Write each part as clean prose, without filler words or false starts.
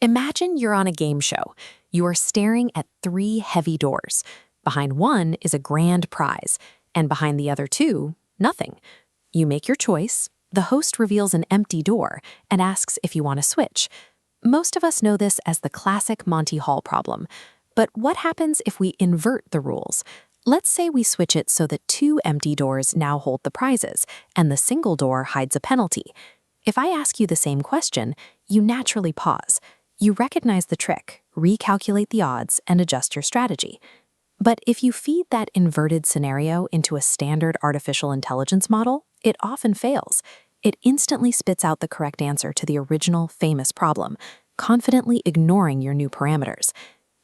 Imagine you're on a game show. You are staring at three heavy doors. Behind one is a grand prize, and behind the other two, nothing. You make your choice. The host reveals an empty door and asks if you want to switch. Most of us know this as the classic Monty Hall problem. But what happens if we invert the rules? Let's say we switch it so that two empty doors now hold the prizes, and the single door hides a penalty. If I ask you the same question, you naturally pause. You recognize the trick, recalculate the odds, and adjust your strategy. But if you feed that inverted scenario into a standard artificial intelligence model, it often fails. It instantly spits out the correct answer to the original famous problem, confidently ignoring your new parameters.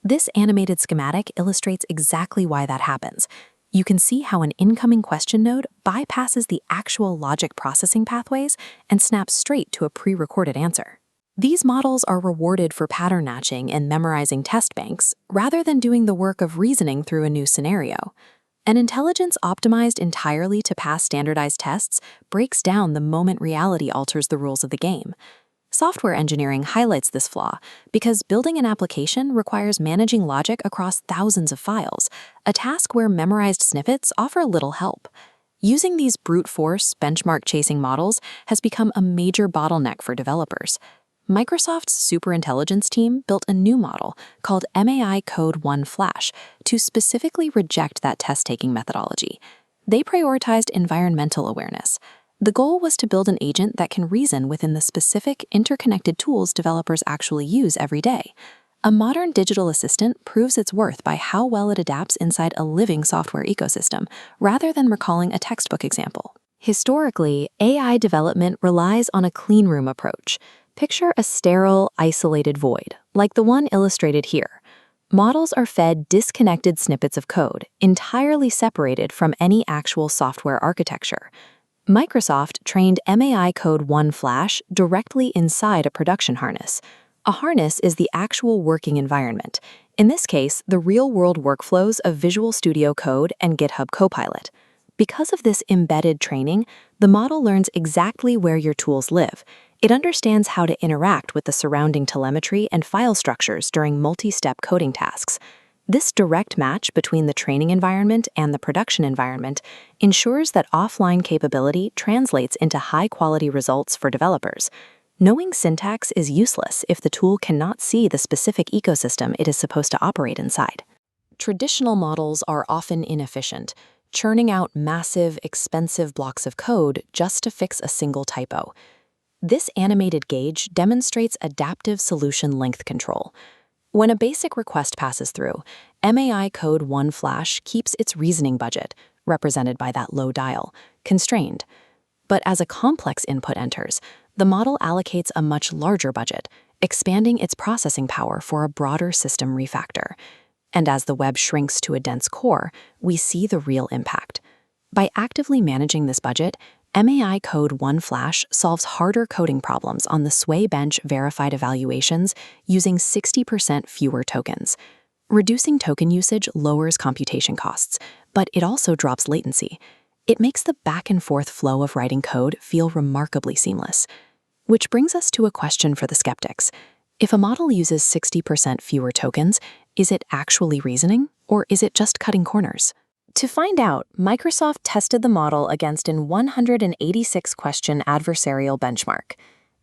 This animated schematic illustrates exactly why that happens. You can see how an incoming question node bypasses the actual logic processing pathways and snaps straight to a pre-recorded answer. These models are rewarded for pattern matching and memorizing test banks, rather than doing the work of reasoning through a new scenario. An intelligence optimized entirely to pass standardized tests breaks down the moment reality alters the rules of the game. Software engineering highlights this flaw because building an application requires managing logic across thousands of files, a task where memorized snippets offer little help. Using these brute force, benchmark-chasing models has become a major bottleneck for developers. Microsoft's superintelligence team built a new model called MAI-Code-1 Flash to specifically reject that test-taking methodology. They prioritized environmental awareness. The goal was to build an agent that can reason within the specific, interconnected tools developers actually use every day. A modern digital assistant proves its worth by how well it adapts inside a living software ecosystem, rather than recalling a textbook example. Historically, AI development relies on a cleanroom approach. Picture a sterile, isolated void, like the one illustrated here. Models are fed disconnected snippets of code, entirely separated from any actual software architecture. Microsoft trained MAI-Code-1 Flash directly inside a production harness. A harness is the actual working environment, in this case, the real-world workflows of Visual Studio Code and GitHub Copilot. Because of this embedded training, the model learns exactly where your tools live. It understands how to interact with the surrounding telemetry and file structures during multi-step coding tasks. This direct match between the training environment and the production environment ensures that offline capability translates into high-quality results for developers. Knowing syntax is useless if the tool cannot see the specific ecosystem it is supposed to operate inside. Traditional models are often inefficient, churning out massive, expensive blocks of code just to fix a single typo. This animated gauge demonstrates adaptive solution length control. When a basic request passes through, MAI-Code-1 Flash keeps its reasoning budget, represented by that low dial, constrained. But as a complex input enters, the model allocates a much larger budget, expanding its processing power for a broader system refactor. And as the web shrinks to a dense core, we see the real impact. By actively managing this budget, MAI-Code-1 Flash solves harder coding problems on the Sway bench verified evaluations using 60% fewer tokens. Reducing token usage lowers computation costs, but it also drops latency. It makes the back-and-forth flow of writing code feel remarkably seamless. Which brings us to a question for the skeptics. If a model uses 60% fewer tokens, is it actually reasoning, or is it just cutting corners? To find out, Microsoft tested the model against an 186-question adversarial benchmark.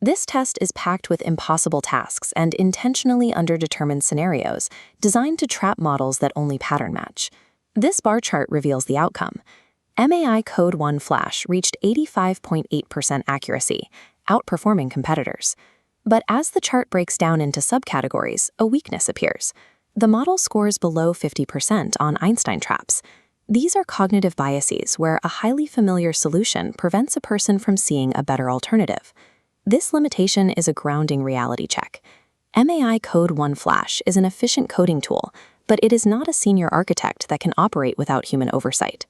This test is packed with impossible tasks and intentionally underdetermined scenarios designed to trap models that only pattern match. This bar chart reveals the outcome. MAI-Code-1 Flash reached 85.8% accuracy, outperforming competitors. But as the chart breaks down into subcategories, a weakness appears. The model scores below 50% on Einstein traps. These are cognitive biases where a highly familiar solution prevents a person from seeing a better alternative. This limitation is a grounding reality check. MAI-Code-1 Flash is an efficient coding tool, but it is not a senior architect that can operate without human oversight.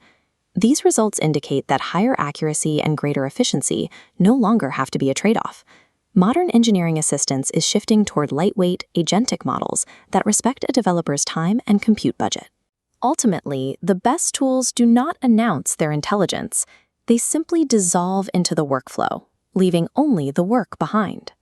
These results indicate that higher accuracy and greater efficiency no longer have to be a trade-off. Modern engineering assistance is shifting toward lightweight, agentic models that respect a developer's time and compute budget. Ultimately, the best tools do not announce their intelligence. They simply dissolve into the workflow, leaving only the work behind.